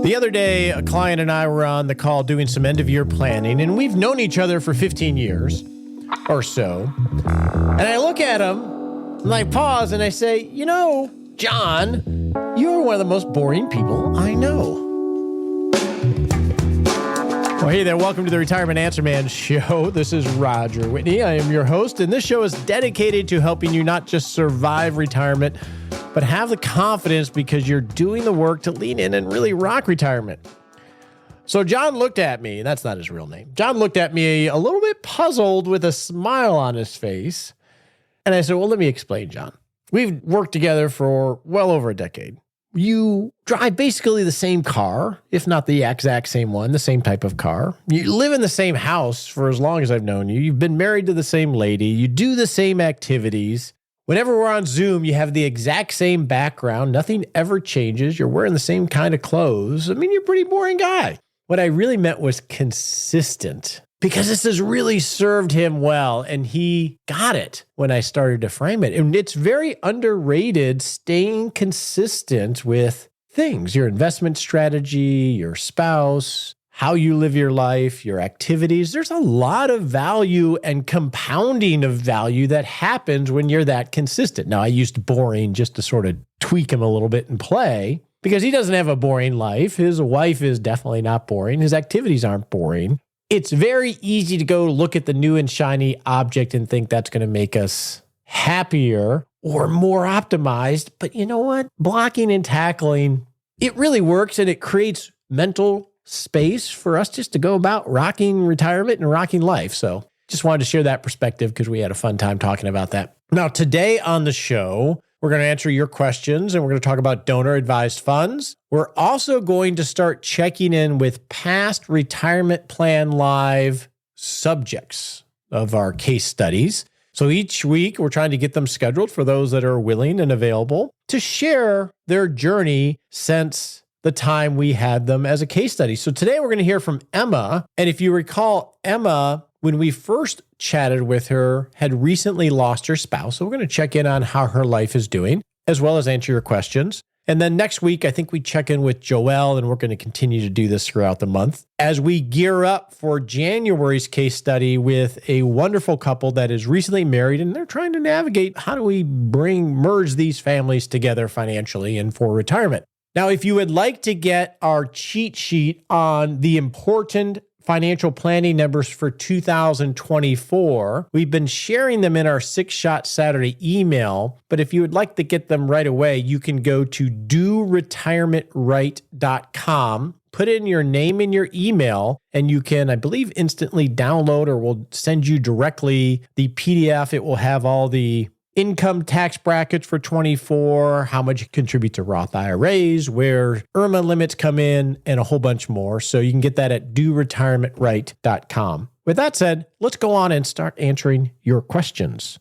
The other day, a client and I were on the call doing some end-of-year planning, and we've known each other for 15 years or so. And I look at him, and I pause, and I say, you know, John, you're one of the most boring people I know. Well, hey there. Welcome to the Retirement Answer Man Show. This is Roger Whitney. I am your host, and this show is dedicated to helping you not just survive retirement, but have the confidence because you're doing the work to lean in and really rock retirement. So John looked at me. That's not his real name. John looked at me a little bit puzzled with a smile on his face. And I said, well, let me explain, John. We've worked together for well over a decade. You drive basically the same car, if not the exact same one, the same type of car. You live in the same house for as long as I've known you. You've been married to the same lady. You do the same activities. Whenever we're on Zoom, you have the exact same background. Nothing ever changes. You're wearing the same kind of clothes. I mean, you're a pretty boring guy. What I really meant was consistent, because this has really served him well, and he got it when I started to frame it. And it's very underrated staying consistent with things, your investment strategy, your spouse, how you live your life, your activities. There's a lot of value and compounding of value that happens when you're that consistent. Now, I used boring just to sort of tweak him a little bit and play, because he doesn't have a boring life. His wife is definitely not boring. His activities aren't boring. It's very easy to go look at the new and shiny object and think that's going to make us happier or more optimized. But you know what? Blocking and tackling, it really works, and it creates mental space for us just to go about rocking retirement and rocking life. So just wanted to share that perspective because we had a fun time talking about that. Now, today on the show, we're going to answer your questions, and we're going to talk about donor-advised funds. We're also going to start checking in with past Retirement Plan Live subjects of our case studies. So each week, we're trying to get them scheduled for those that are willing and available to share their journey since the time we had them as a case study. So today we're going to hear from Emma. And if you recall, Emma, when we first chatted with her, had recently lost her spouse. So we're going to check in on how her life is doing, as well as answer your questions. And then next week, I think we check in with Joelle, and we're going to continue to do this throughout the month as we gear up for January's case study with a wonderful couple that is recently married, and they're trying to navigate how do we merge these families together financially and for retirement. Now, if you would like to get our cheat sheet on the important financial planning numbers for 2024, we've been sharing them in our 6-Shot Saturday email. But if you would like to get them right away, you can go to doretirementright.com, put in your name and your email, and you can, I believe, instantly download, or we'll send you directly the PDF. It will have all the income tax brackets for 24, how much you contribute to Roth IRAs, where IRMA limits come in, and a whole bunch more. So you can get that at doretirementright.com. With that said, let's go on and start answering your questions.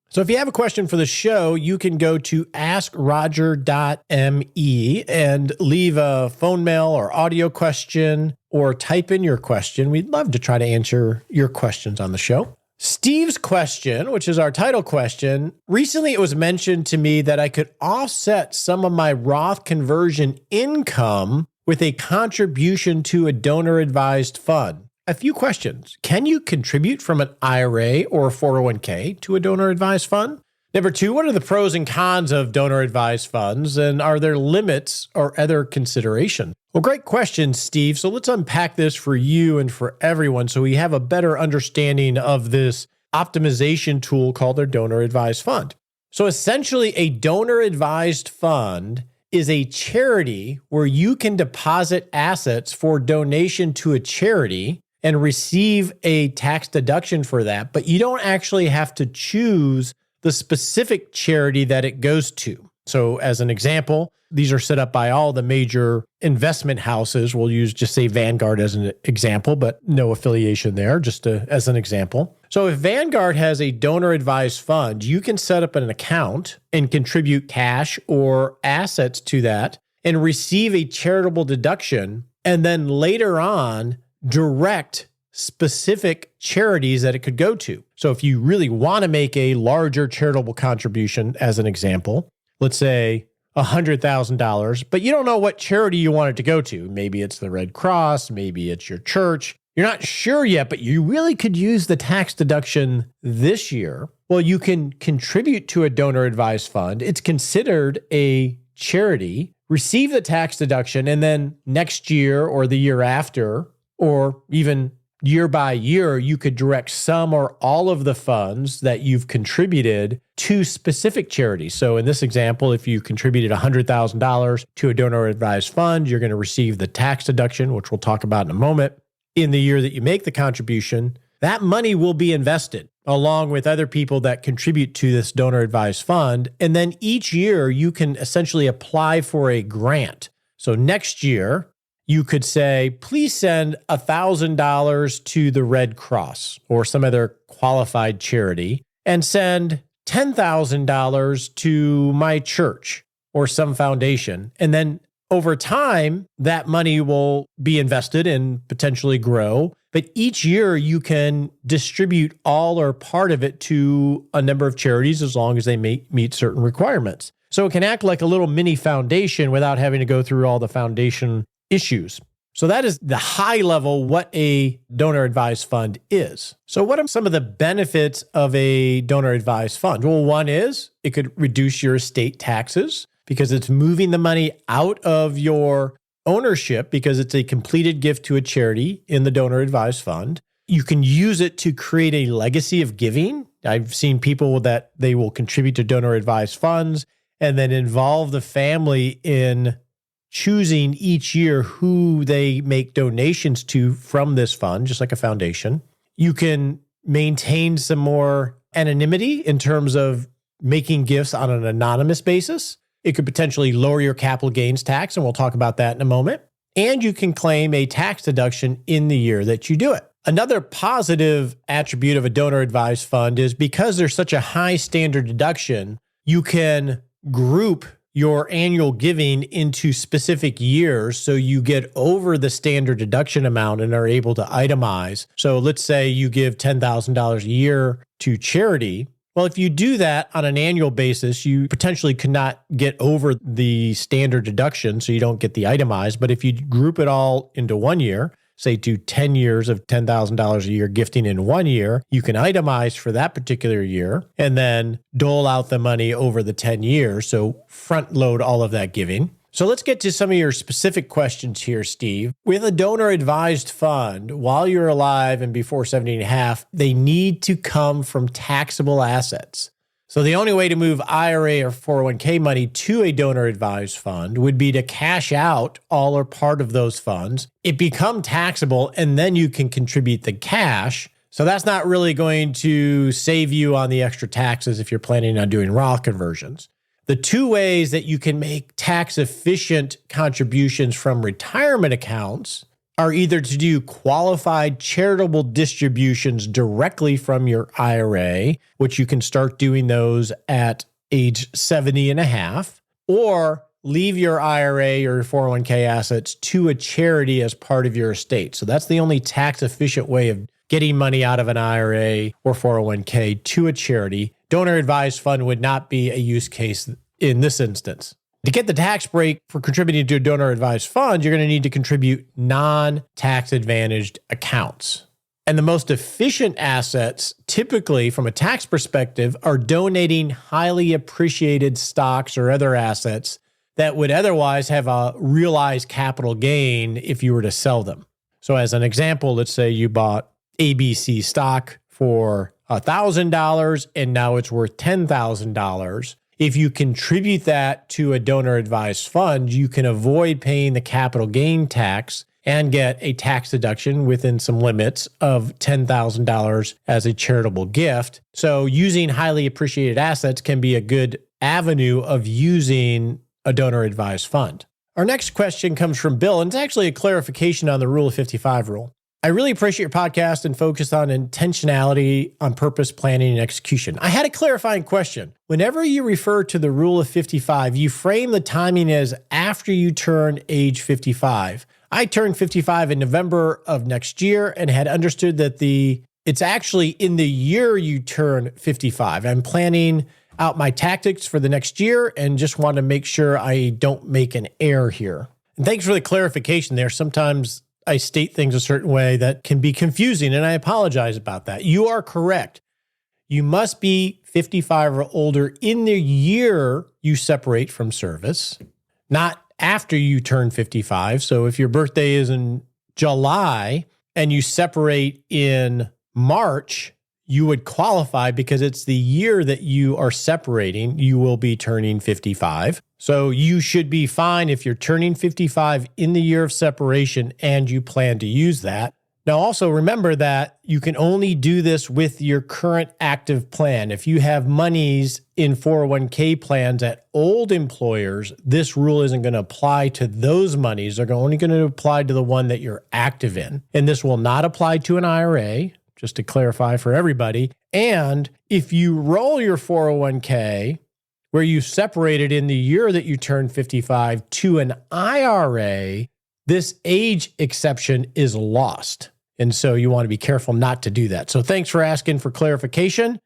So if you have a question for the show, you can go to askroger.me and leave a phone mail or audio question, or type in your question. We'd love to try to answer your questions on the show. Steve's question, which is our title question, recently it was mentioned to me that I could offset some of my Roth conversion income with a contribution to a donor-advised fund. A few questions. Can you contribute from an IRA or a 401k to a donor-advised fund? Number 2, what are the pros and cons of donor-advised funds, and are there limits or other consideration? Well, great question, Steve. So let's unpack this for you and for everyone so we have a better understanding of this optimization tool called their donor-advised fund. So essentially, a donor-advised fund is a charity where you can deposit assets for donation to a charity and receive a tax deduction for that, but you don't actually have to choose the specific charity that it goes to. So as an example, these are set up by all the major investment houses. We'll use just say Vanguard as an example, but no affiliation there, just as an example. So if Vanguard has a donor-advised fund, you can set up an account and contribute cash or assets to that and receive a charitable deduction, and then later on direct specific charities that it could go to. So if you really want to make a larger charitable contribution, as an example, let's say $100,000, but you don't know what charity you want it to go to. Maybe it's the Red Cross, maybe it's your church. You're not sure yet, but you really could use the tax deduction this year. Well, you can contribute to a donor advised fund. It's considered a charity, receive the tax deduction, and then next year or the year after, or even year by year, you could direct some or all of the funds that you've contributed to specific charities. So in this example, if you contributed $100,000 to a donor advised fund, you're going to receive the tax deduction, which we'll talk about in a moment. In the year that you make the contribution, that money will be invested along with other people that contribute to this donor advised fund. And then each year you can essentially apply for a grant. So next year you could say, please send $1,000 to the Red Cross or some other qualified charity and send $10,000 to my church or some foundation. And then over time, that money will be invested and potentially grow. But each year you can distribute all or part of it to a number of charities as long as they meet certain requirements. So it can act like a little mini foundation without having to go through all the foundation issues. So that is the high level what a donor advised fund is. So what are some of the benefits of a donor advised fund? Well, one is it could reduce your estate taxes, because it's moving the money out of your ownership because it's a completed gift to a charity in the donor advised fund. You can use it to create a legacy of giving. I've seen people that they will contribute to donor advised funds and then involve the family in choosing each year who they make donations to from this fund, just like a foundation. You can maintain some more anonymity in terms of making gifts on an anonymous basis. It could potentially lower your capital gains tax, and we'll talk about that in a moment. And you can claim a tax deduction in the year that you do it. Another positive attribute of a donor advised fund is because there's such a high standard deduction, you can group your annual giving into specific years so you get over the standard deduction amount and are able to itemize. So let's say you give $10,000 a year to charity. Well, if you do that on an annual basis, you potentially could not get over the standard deduction, so you don't get the itemized. But if you group it all into 1 year, say do 10 years of $10,000 a year gifting in 1 year, you can itemize for that particular year and then dole out the money over the 10 years. So front load all of that giving. So let's get to some of your specific questions here, Steve. With a donor advised fund, while you're alive and before 70 and a half, they need to come from taxable assets. So the only way to move IRA or 401k money to a donor advised fund would be to cash out all or part of those funds. It become taxable, and then you can contribute the cash. So that's not really going to save you on the extra taxes if you're planning on doing Roth conversions. The two ways that you can make tax-efficient contributions from retirement accounts are either to do qualified charitable distributions directly from your IRA, which you can start doing those at age 70 and a half, or leave your IRA or your 401k assets to a charity as part of your estate. So that's the only tax-efficient way of getting money out of an IRA or 401k to a charity. Donor advised fund would not be a use case in this instance. To get the tax break for contributing to a donor advised fund, you're going to need to contribute non-tax advantaged accounts. And the most efficient assets, typically from a tax perspective, are donating highly appreciated stocks or other assets that would otherwise have a realized capital gain if you were to sell them. So as an example, let's say you bought ABC stock for $1,000 and now it's worth $10,000. If you contribute that to a donor advised fund, you can avoid paying the capital gain tax and get a tax deduction within some limits of $10,000 as a charitable gift. So using highly appreciated assets can be a good avenue of using a donor advised fund. Our next question comes from Bill, and it's actually a clarification on the Rule of 55 rule. I really appreciate your podcast and focus on intentionality, on purpose, planning, and execution. I had a clarifying question. Whenever you refer to the Rule of 55, you frame the timing as after you turn age 55. I turned 55 in November of next year and had understood that it's actually in the year you turn 55. I'm planning out my tactics for the next year and just want to make sure I don't make an error here. And thanks for the clarification there. Sometimes I state things a certain way that can be confusing, and I apologize about that. You are correct. You must be 55 or older in the year you separate from service, not after you turn 55. So if your birthday is in July and you separate in March, you would qualify because it's the year that you are separating. You will be turning 55. So you should be fine if you're turning 55 in the year of separation and you plan to use that. Now, also remember that you can only do this with your current active plan. If you have monies in 401k plans at old employers, this rule isn't going to apply to those monies. They're only going to apply to the one that you're active in. And this will not apply to an IRA, just to clarify for everybody. And if you roll your 401k, where you separated in the year that you turned 55 to an IRA, this age exception is lost. And so you want to be careful not to do that. So thanks for asking for clarification.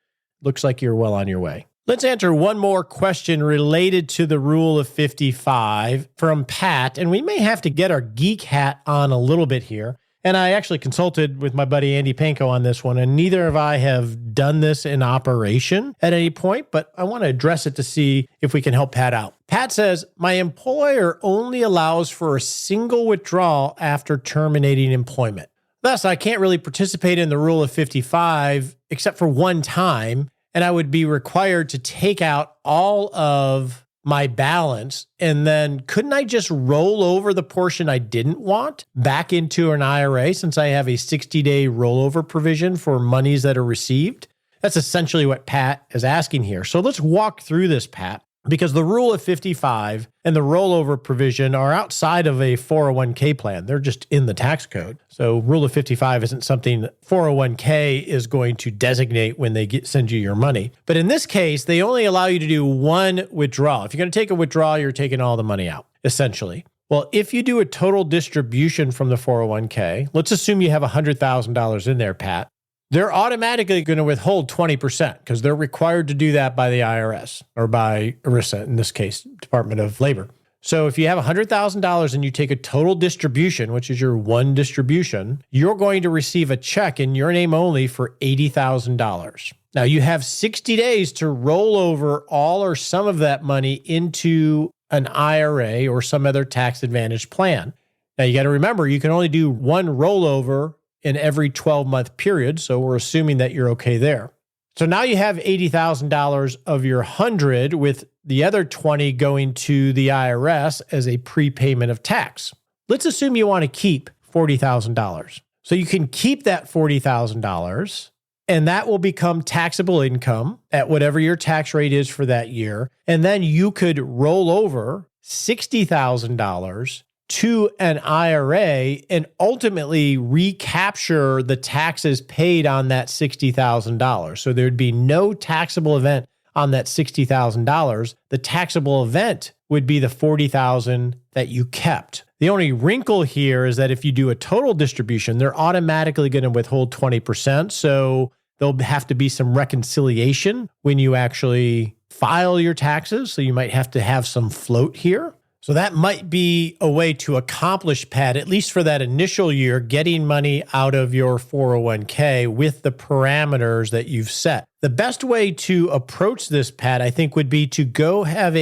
Looks like you're well on your way. Let's answer one more question related to the rule of 55 from Pat. And we may have to get our geek hat on a little bit here. And I actually consulted with my buddy Andy Panko on this one, and neither of I have done this in operation at any point, but I want to address it to see if we can help Pat out. Pat says, my employer only allows for a single withdrawal after terminating employment. Thus, I can't really participate in the rule of 55 except for one time, and I would be required to take out all of my balance, and then couldn't I just roll over the portion I didn't want back into an IRA since I have a 60-day rollover provision for monies that are received? That's essentially what Pat is asking here. So let's walk through this, Pat, because the rule of 55 and the rollover provision are outside of a 401k plan. They're just in the tax code. So rule of 55 isn't something 401k is going to designate when they send you your money. But in this case, they only allow you to do one withdrawal. If you're going to take a withdrawal, you're taking all the money out, essentially. Well, if you do a total distribution from the 401k, let's assume you have $100,000 in there, Pat. They're automatically going to withhold 20% because they're required to do that by the IRS or by ERISA, in this case, Department of Labor. So if you have $100,000 and you take a total distribution, which is your one distribution, you're going to receive a check in your name only for $80,000. Now you have 60 days to roll over all or some of that money into an IRA or some other tax advantage plan. Now you got to remember, you can only do one rollover in every 12-month period. So we're assuming that you're okay there. So now you have $80,000 of your 100 with the other 20 going to the IRS as a prepayment of tax. Let's assume you want to keep $40,000. So you can keep that $40,000 and that will become taxable income at whatever your tax rate is for that year. And then you could roll over $60,000 to an IRA and ultimately recapture the taxes paid on that $60,000. So there'd be no taxable event on that $60,000. The taxable event would be the $40,000 that you kept. The only wrinkle here is that if you do a total distribution, they're automatically going to withhold 20%. So there'll have to be some reconciliation when you actually file your taxes. So you might have to have some float here. So that might be a way to accomplish, Pat, at least for that initial year, getting money out of your 401k with the parameters that you've set. The best way to approach this, Pat, I think would be to get on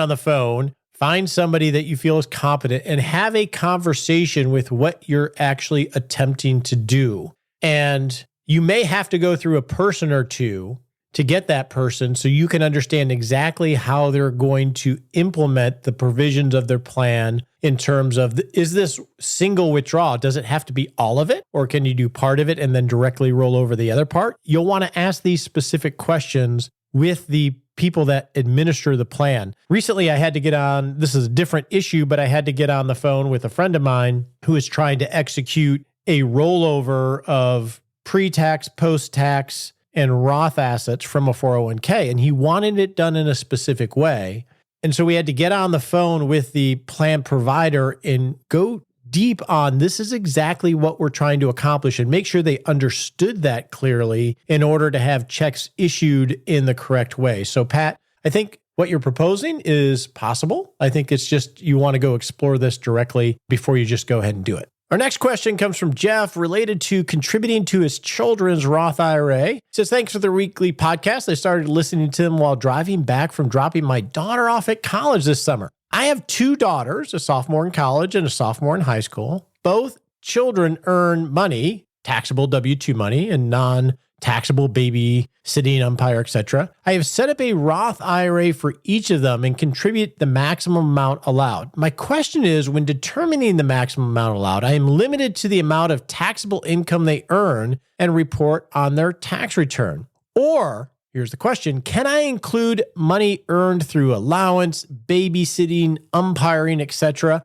the phone, find somebody that you feel is competent and have a conversation with what you're actually attempting to do. And you may have to go through a person or two to get that person so you can understand exactly how they're going to implement the provisions of their plan in terms of, is this single withdrawal? Does it have to be all of it? Or can you do part of it and then directly roll over the other part? You'll want to ask these specific questions with the people that administer the plan. Recently, I had to get on, this is a different issue, but I had to get on the phone with a friend of mine who is trying to execute a rollover of pre-tax, post-tax, and Roth assets from a 401k. And he wanted it done in a specific way. And so we had to get on the phone with the plan provider and go deep on this is exactly what we're trying to accomplish and make sure they understood that clearly in order to have checks issued in the correct way. So Pat, I think what you're proposing is possible. I think it's just you want to go explore this directly before you just go ahead and do it. Our next question comes from Jeff related to contributing to his children's Roth IRA. He says, thanks for the weekly podcast. I started listening to them while driving back from dropping my daughter off at college this summer. I have two daughters, a sophomore in college and a sophomore in high school. Both children earn money, taxable W-2 money and non-taxable babysitting, umpire, etc. I have set up a Roth IRA for each of them and contribute the maximum amount allowed. My question is, when determining the maximum amount allowed, I am limited to the amount of taxable income they earn and report on their tax return. Or, here's the question, can I include money earned through allowance, babysitting, umpiring, etc.?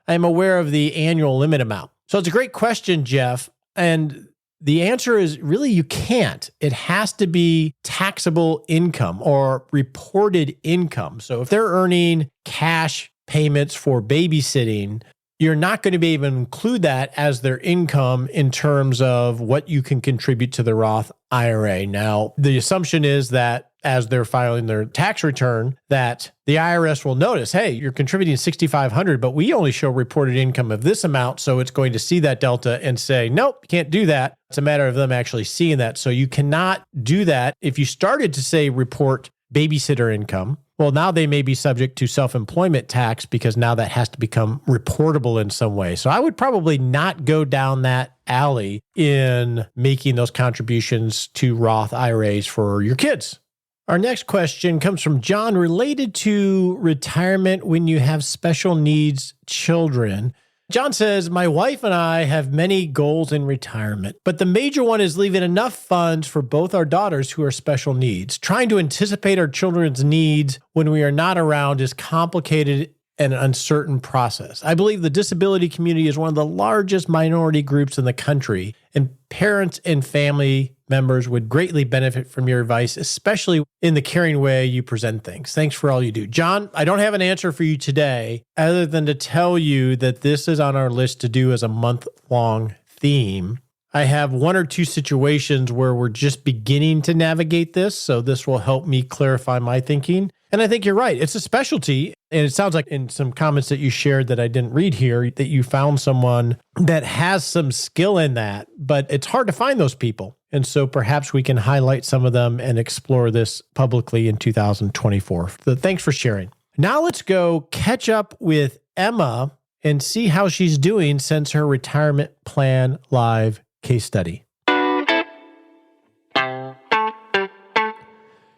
I am aware of the annual limit amount. So it's a great question, Jeff. And the answer is really you can't. It has to be taxable income or reported income. So if they're earning cash payments for babysitting, you're not going to be able to include that as their income in terms of what you can contribute to the Roth IRA. Now, the assumption is that as they're filing their tax return, that the IRS will notice, hey, you're contributing $6,500, but we only show reported income of this amount. So it's going to see that delta and say, nope, you can't do that. It's a matter of them actually seeing that. So you cannot do that. If you started to say report babysitter income, well, now they may be subject to self-employment tax because now that has to become reportable in some way. So I would probably not go down that alley in making those contributions to Roth IRAs for your kids. Our next question comes from John related to retirement when you have special needs children. John says, my wife and I have many goals in retirement, but the major one is leaving enough funds for both our daughters who are special needs. Trying to anticipate our children's needs when we are not around is complicated and uncertain process. I believe the disability community is one of the largest minority groups in the country, and parents and family members would greatly benefit from your advice, especially in the caring way you present things. Thanks for all you do. John, I don't have an answer for you today other than to tell you that this is on our list to do as a month-long theme. I have one or two situations where we're just beginning to navigate this, so this will help me clarify my thinking. And I think you're right. It's a specialty. And it sounds like in some comments that you shared that I didn't read here, that you found someone that has some skill in that, but it's hard to find those people. And so perhaps we can highlight some of them and explore this publicly in 2024. So thanks for sharing. Now let's go catch up with Emma and see how she's doing since her retirement plan live case study.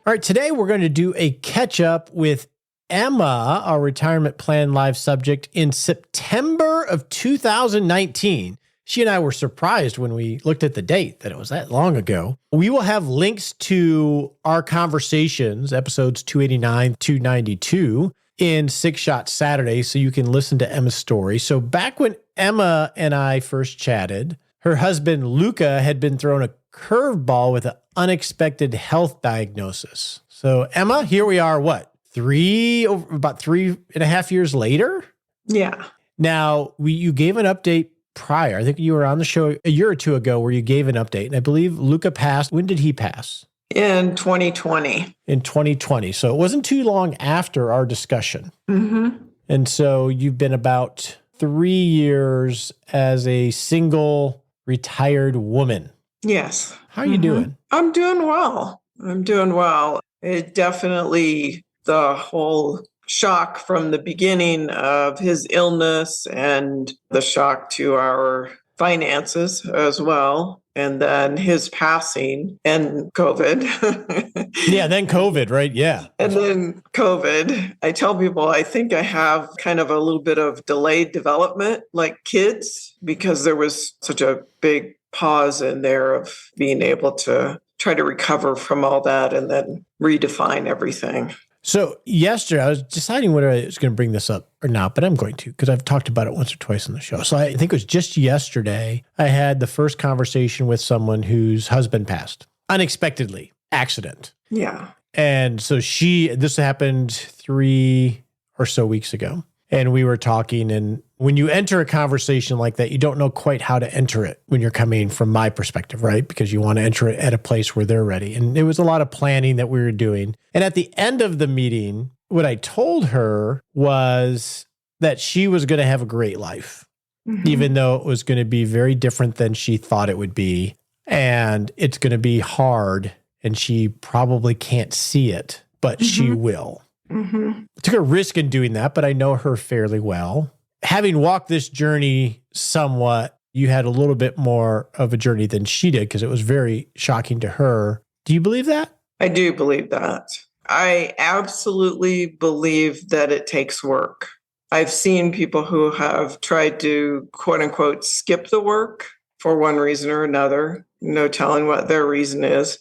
All right, today we're going to do a catch up with Emma, our retirement plan live subject, in September of 2019. She and I were surprised when we looked at the date that it was that long ago. We will have links to our conversations, episodes 289, 292, in Six Shot Saturday, so you can listen to Emma's story. So back when Emma and I first chatted, her husband, Luca, had been thrown a curveball with an unexpected health diagnosis. So Emma, here we are, about 3.5 years later? Yeah. Now, you gave an update prior. I think you were on the show a year or two ago where you gave an update. And I believe Luca passed. When did he pass? In 2020. In 2020. So it wasn't too long after our discussion. Mm-hmm. And so you've been about 3 years as a single retired woman. Yes. How are you doing? I'm doing well. It definitely, the whole shock from the beginning of his illness and the shock to our finances as well. And then his passing and COVID. Yeah, then COVID, right? Yeah. And then COVID. I tell people I think I have kind of a little bit of delayed development like kids because there was such a big pause in there of being able to try to recover from all that and then redefine everything. So yesterday, I was deciding whether I was going to bring this up or not, but I'm going to because I've talked about it once or twice on the show. So I think it was just yesterday, I had the first conversation with someone whose husband passed unexpectedly, accident. Yeah. And so this happened 3 or so weeks ago. And we were talking and when you enter a conversation like that, you don't know quite how to enter it when you're coming from my perspective, right? Because you want to enter it at a place where they're ready. And there was a lot of planning that we were doing. And at the end of the meeting, what I told her was that she was going to have a great life, even though it was going to be very different than she thought it would be. And it's going to be hard, and she probably can't see it, but she will. Took a risk in doing that, but I know her fairly well. Having walked this journey somewhat, you had a little bit more of a journey than she did because it was very shocking to her. Do you believe that? I do believe that. I absolutely believe that it takes work. I've seen people who have tried to, quote unquote, skip the work for one reason or another. No telling what their reason is.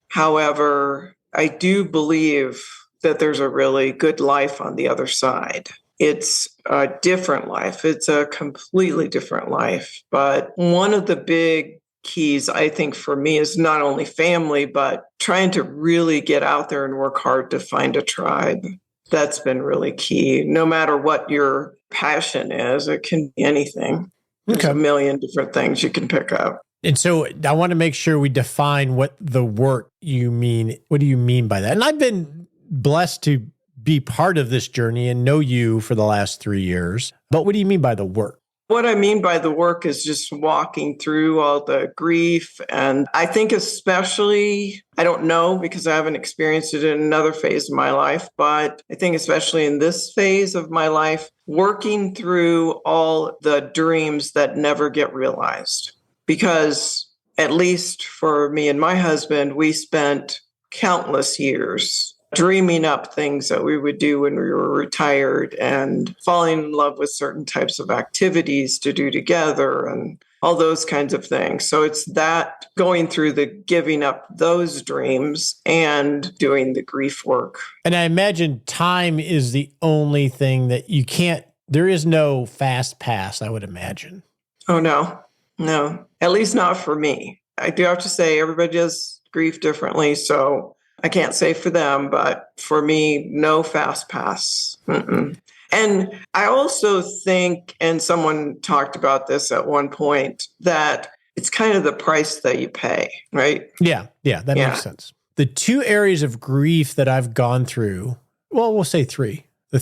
However, I do believe that there's a really good life on the other side. It's a different life. It's a completely different life. But one of the big keys, I think, for me is not only family, but trying to really get out there and work hard to find a tribe. That's been really key. No matter what your passion is, it can be anything. There's a million different things you can pick up. And so I want to make sure we define what the work you mean. What do you mean by that? And I've been blessed to be part of this journey and know you for the last 3 years. But what do you mean by the work? What I mean by the work is just walking through all the grief. And I think especially, I don't know because I haven't experienced it in another phase of my life, but I think especially in this phase of my life, working through all the dreams that never get realized. Because at least for me and my husband, we spent countless years dreaming up things that we would do when we were retired and falling in love with certain types of activities to do together and all those kinds of things. So it's that going through the giving up those dreams and doing the grief work. And I imagine time is the only thing that you can't, there is no fast pass, I would imagine. Oh, no, at least not for me. I do have to say everybody does grief differently. So I can't say for them, but for me, no fast pass. And I also think, and someone talked about this at one point, that it's kind of the price that you pay, right? Yeah, that makes sense. The 2 areas of grief that I've gone through, well, we'll say 3, and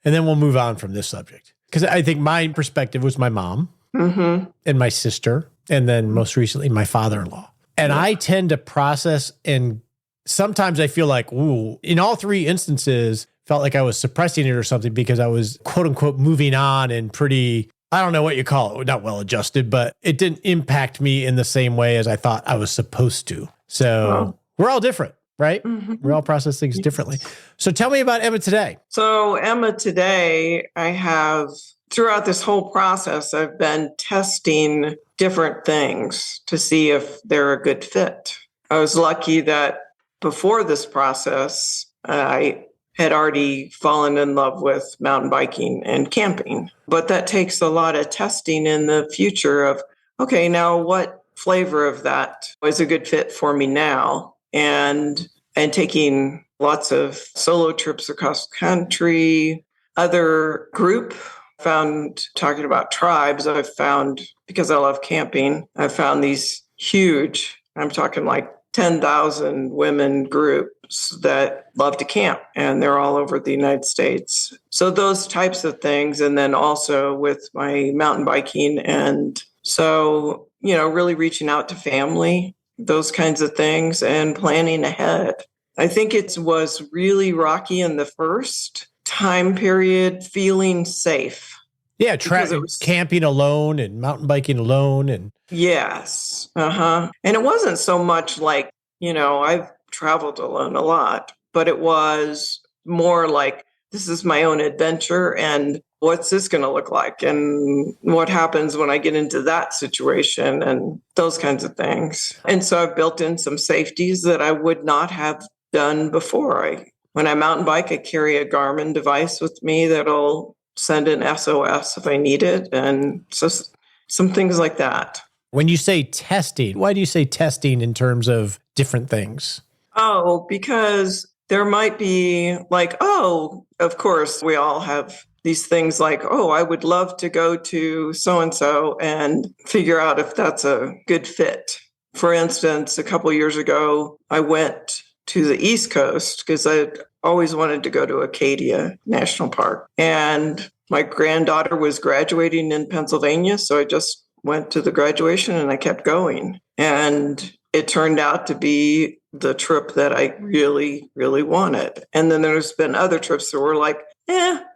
then we'll move on from this subject. Because I think my perspective was my mom and my sister, and then most recently, my father-in-law. And I tend to process, and sometimes I feel like, ooh, in all 3 instances, felt like I was suppressing it or something because I was, quote unquote, moving on and pretty, I don't know what you call it, not well adjusted, but it didn't impact me in the same way as I thought I was supposed to. So we're all different, right? We all process things differently. So tell me about Emma today. So Emma today, I have, throughout this whole process, I've been testing different things to see if they're a good fit. I was lucky that before this process, I had already fallen in love with mountain biking and camping. But that takes a lot of testing in the future of, okay, now what flavor of that is a good fit for me now? And taking lots of solo trips across country, other group found, talking about tribes, I've found, because I love camping, I've found these huge, I'm talking like 10,000 women groups that love to camp, and they're all over the United States. So those types of things. And then also with my mountain biking. And so, really reaching out to family, those kinds of things, and planning ahead. I think it was really rocky in the first time period, feeling safe. Yeah, camping alone and mountain biking alone. And yes. And it wasn't so much like, I've traveled alone a lot, but it was more like, this is my own adventure and what's this going to look like? And what happens when I get into that situation and those kinds of things. And so I've built in some safeties that I would not have done before. When I mountain bike, I carry a Garmin device with me that'll send an SOS if I need it. And so some things like that. When you say testing, why do you say testing in terms of different things? Oh, because there might be like, of course, we all have these things like, oh, I would love to go to so-and-so and figure out if that's a good fit. For instance, a couple of years ago, I went to the East Coast because I always wanted to go to Acadia National Park. And my granddaughter was graduating in Pennsylvania, so I just went to the graduation and I kept going. And it turned out to be the trip that I really, really wanted. And then there's been other trips that were like,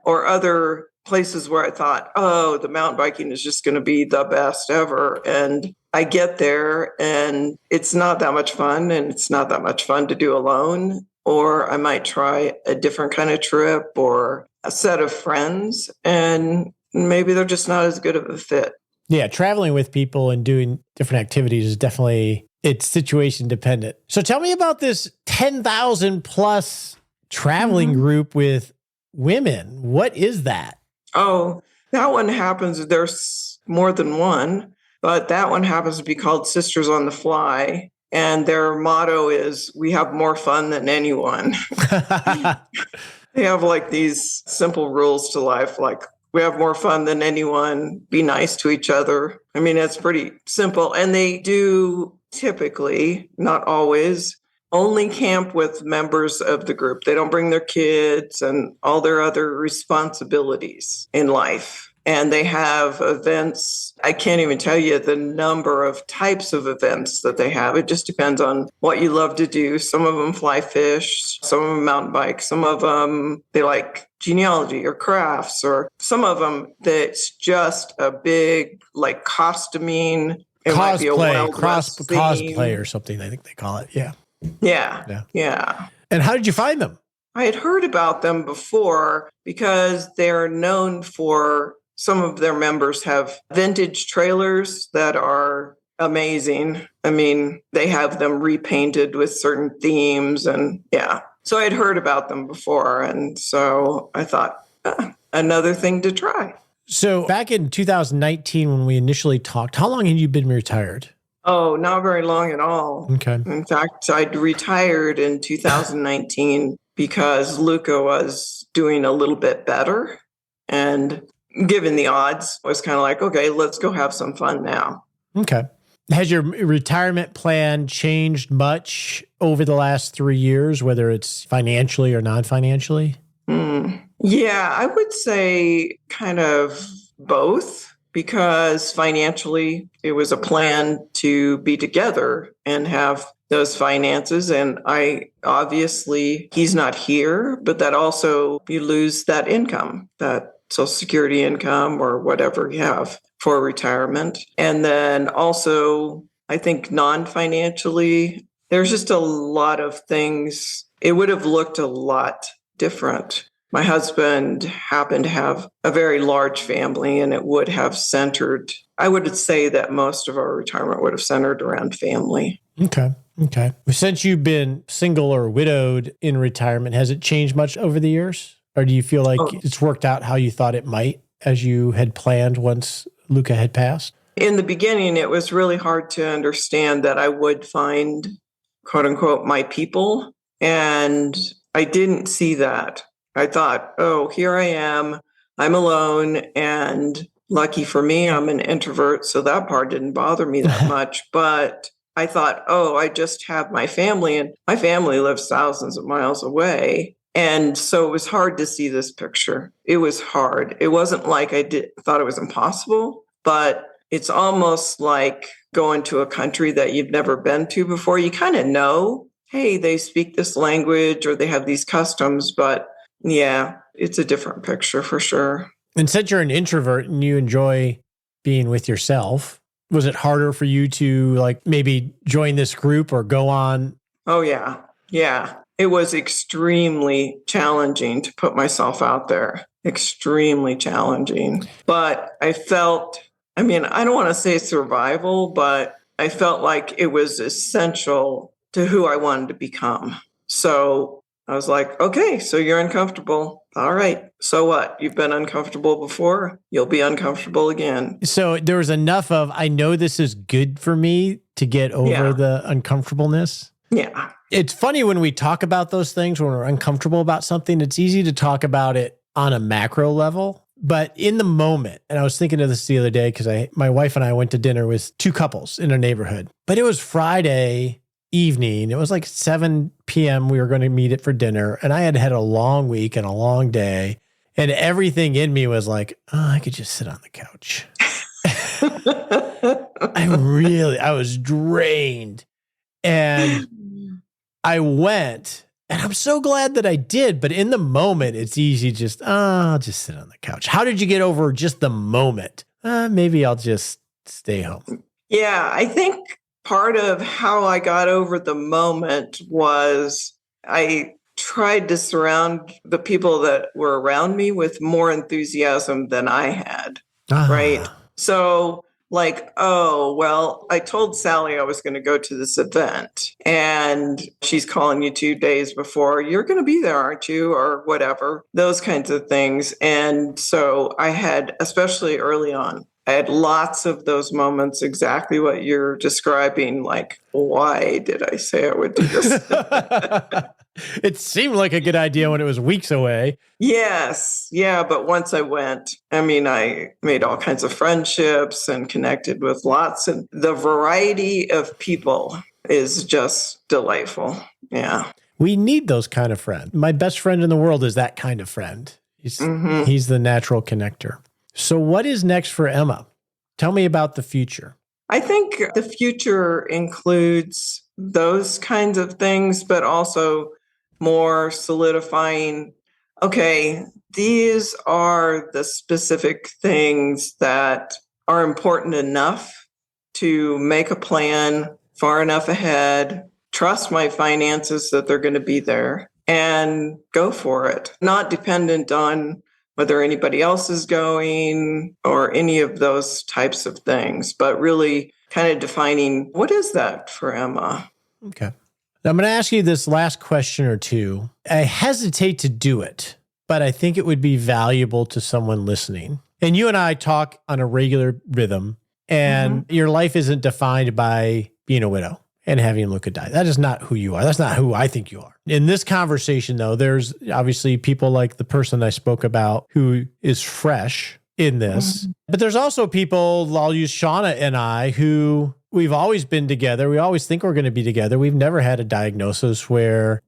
or other places where I thought, oh, the mountain biking is just going to be the best ever. And I get there and it's not that much fun, and it's not that much fun to do alone. Or I might try a different kind of trip or a set of friends, and maybe they're just not as good of a fit. Yeah, traveling with people and doing different activities is definitely, it's situation dependent. So tell me about this 10,000 plus traveling group with women. What is that? Oh, that one happens. There's more than one, but that one happens to be called Sisters on the Fly. And their motto is, we have more fun than anyone. They have like these simple rules to life, like we have more fun than anyone, be nice to each other. I mean, it's pretty simple. And they do typically, not always, only camp with members of the group. They don't bring their kids and all their other responsibilities in life. And they have events. I can't even tell you the number of types of events that they have. It just depends on what you love to do. Some of them fly fish, some of them mountain bike, some of them they like genealogy or crafts, or some of them that's just a big like costuming. It might be a Wild West theme. Cosplay or something, I think they call it. Yeah. Yeah. And how did you find them? I had heard about them before because they're known for, some of their members have vintage trailers that are amazing. I mean, they have them repainted with certain themes, and so I'd heard about them before. And so I thought, another thing to try. So back in 2019, when we initially talked, how long had you been retired? Oh, not very long at all. Okay. In fact, I'd retired in 2019 because Luca was doing a little bit better. And given the odds, I was kind of like, okay, let's go have some fun now. Okay. Has your retirement plan changed much over the last 3 years, whether it's financially or non-financially? Yeah, I would say kind of both, because financially it was a plan to be together and have those finances. And he's not here, but that also you lose that income, that Social Security income or whatever you have for retirement. And then also, I think non-financially, there's just a lot of things. It would have looked a lot different. My husband happened to have a very large family, and it would have centered, I would say that most of our retirement would have centered around family. Okay. Since you've been single or widowed in retirement, has it changed much over the years? Or do you feel like it's worked out how you thought it might, as you had planned once Luca had passed? In the beginning, it was really hard to understand that I would find, quote unquote, my people. And I didn't see that. I thought, oh, here I am, I'm alone. And lucky for me, I'm an introvert. So that part didn't bother me that much. But I thought, oh, I just have my family, and my family lives thousands of miles away. And so it was hard to see this picture. It was hard. It wasn't like thought it was impossible, but it's almost like going to a country that you've never been to before. You kind of know, hey, they speak this language or they have these customs, but yeah, it's a different picture for sure. And since you're an introvert and you enjoy being with yourself, was it harder for you to like maybe join this group or go on? Oh, yeah. It was extremely challenging to put myself out there. Extremely challenging. But I felt, I don't want to say survival, but I felt like it was essential to who I wanted to become. So I was like, okay, so you're uncomfortable. All right. So what? You've been uncomfortable before. You'll be uncomfortable again. So there was enough of, I know this is good for me to get over the uncomfortableness. Yeah. It's funny when we talk about those things, when we're uncomfortable about something, it's easy to talk about it on a macro level, but in the moment, and I was thinking of this the other day because my wife and I went to dinner with two couples in a neighborhood, but it was Friday evening. It was like 7 p.m. We were going to meet it for dinner, and I had had a long week and a long day, and everything in me was like, oh, I could just sit on the couch. I was drained, and I went. And I'm so glad that I did. But in the moment, it's easy just, I'll just sit on the couch. How did you get over just the moment? Maybe I'll just stay home. Yeah, I think part of how I got over the moment was I tried to surround the people that were around me with more enthusiasm than I had. Right. So like, oh, well, I told Sally I was going to go to this event and she's calling you 2 days before. You're going to be there, aren't you? Or whatever, those kinds of things. And so I had, especially early on, I had lots of those moments, exactly what you're describing. Like, why did I say I would do this? It seemed like a good idea when it was weeks away. Yes. Yeah. But once I went, I mean, I made all kinds of friendships and connected with lots. And the variety of people is just delightful. Yeah. We need those kind of friends. My best friend in the world is that kind of friend. He's the natural connector. So what is next for Emma? Tell me about the future. I think the future includes those kinds of things, but also more solidifying, okay, these are the specific things that are important enough to make a plan far enough ahead, trust my finances that they're going to be there, and go for it. Not dependent on whether anybody else is going or any of those types of things, but really kind of defining what is that for Emma? Okay. Now I'm going to ask you this last question or two. I hesitate to do it, but I think it would be valuable to someone listening. And you and I talk on a regular rhythm, and your life isn't defined by being a widow and having Luca die. That is not who you are. That's not who I think you are. In this conversation, though, there's obviously people like the person I spoke about who is fresh in this. But there's also people, I'll use Shauna and I, who we've always been together. We always think we're going to be together. We've never had a diagnosis where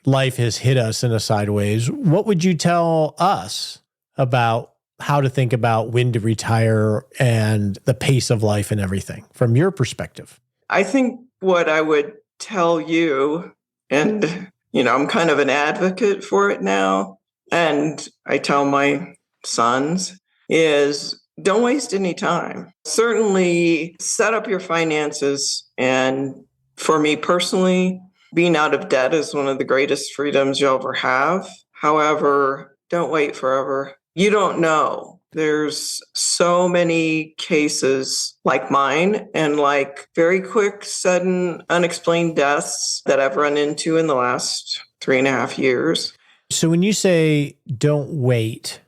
life has hit us in a sideways. What would you tell us about how to think about when to retire and the pace of life and everything from your perspective? I think what I would tell you, and, I'm kind of an advocate for it now, and I tell my sons, is don't waste any time. Certainly set up your finances. And for me personally, being out of debt is one of the greatest freedoms you'll ever have. However, don't wait forever. You don't know. There's so many cases like mine and like very quick, sudden, unexplained deaths that I've run into in the last 3.5 years. So when you say don't wait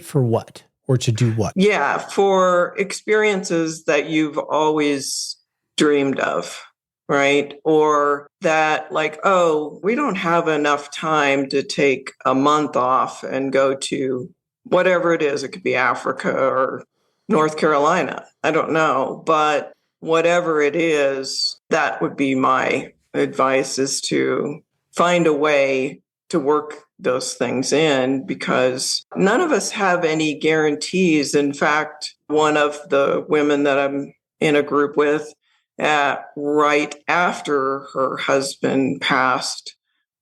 for what? Or to do what? Yeah, for experiences that you've always dreamed of, right? Or that like, oh, we don't have enough time to take a month off and go to whatever it is. It could be Africa or North Carolina. I don't know. But whatever it is, that would be my advice, is to find a way to work those things in, because none of us have any guarantees. In fact, one of the women that I'm in a group with, right after her husband passed,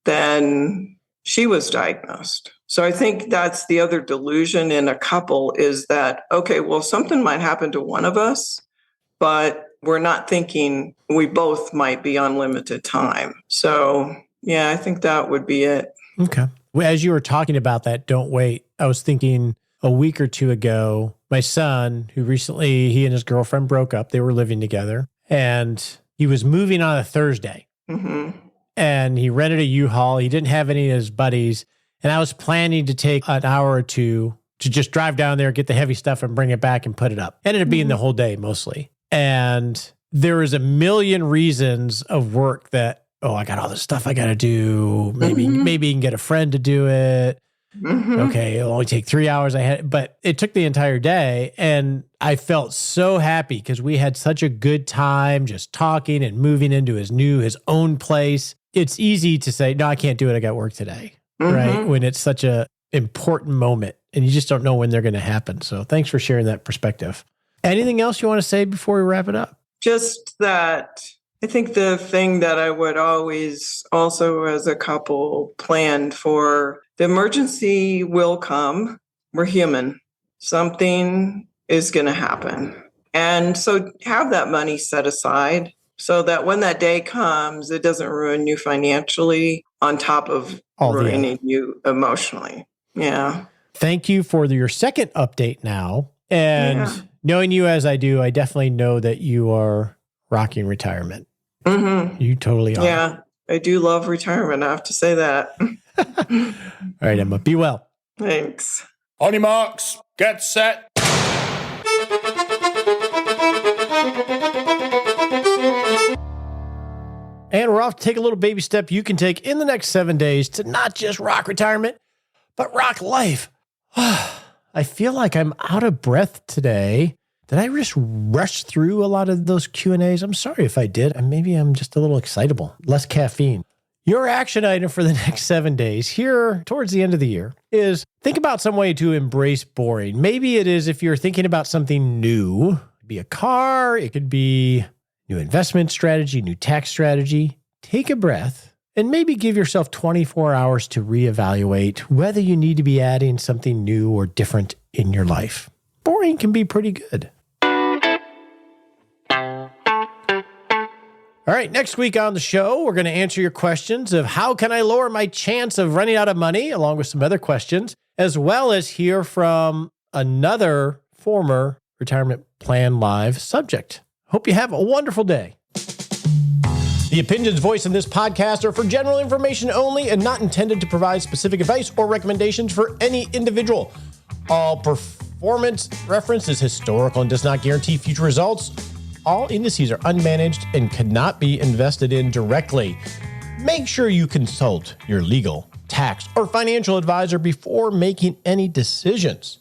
then she was diagnosed. So I think that's the other delusion in a couple, is that, okay, well, something might happen to one of us, but we're not thinking we both might be on limited time. So yeah, I think that would be it. Okay. Well, as you were talking about that, don't wait, I was thinking a week or two ago, my son, who recently, he and his girlfriend broke up, they were living together, and he was moving on a Thursday. And he rented a U-Haul. He didn't have any of his buddies. And I was planning to take an hour or two to just drive down there, get the heavy stuff and bring it back and put it up. Ended up being the whole day mostly. And there was a million reasons of work that, oh, I got all this stuff I got to do. Maybe you can get a friend to do it. Okay, it'll only take 3 hours. But it took the entire day. And I felt so happy because we had such a good time just talking and moving into his own place. It's easy to say, no, I can't do it. I got work today, right? When it's such a important moment and you just don't know when they're going to happen. So thanks for sharing that perspective. Anything else you want to say before we wrap it up? Just that I think the thing that I would always also as a couple plan for, the emergency will come. We're human. Something is going to happen. And so have that money set aside so that when that day comes, it doesn't ruin you financially on top of ruining you emotionally. Yeah. Thank you for your second update now. And knowing you as I do, I definitely know that you are rocking retirement. You totally are. Yeah, I do love retirement. I have to say that. All right, Emma, be well. Thanks. On your marks, get set. And we're off to take a little baby step you can take in the next 7 days to not just rock retirement, but rock life. I feel like I'm out of breath today. Did I just rush through a lot of those Q&As? I'm sorry if I did. Maybe I'm just a little excitable. Less caffeine. Your action item for the next 7 days here towards the end of the year is think about some way to embrace boring. Maybe it is if you're thinking about something new. It could be a car. It could be new investment strategy, new tax strategy. Take a breath and maybe give yourself 24 hours to reevaluate whether you need to be adding something new or different in your life. Boring can be pretty good. All right, next week on the show, we're going to answer your questions of how can I lower my chance of running out of money, along with some other questions, as well as hear from another former Retirement Plan Live subject. Hope you have a wonderful day. The opinions voiced in this podcast are for general information only and not intended to provide specific advice or recommendations for any individual. All performance reference is historical and does not guarantee future results. All indices are unmanaged and cannot be invested in directly. Make sure you consult your legal, tax, or financial advisor before making any decisions.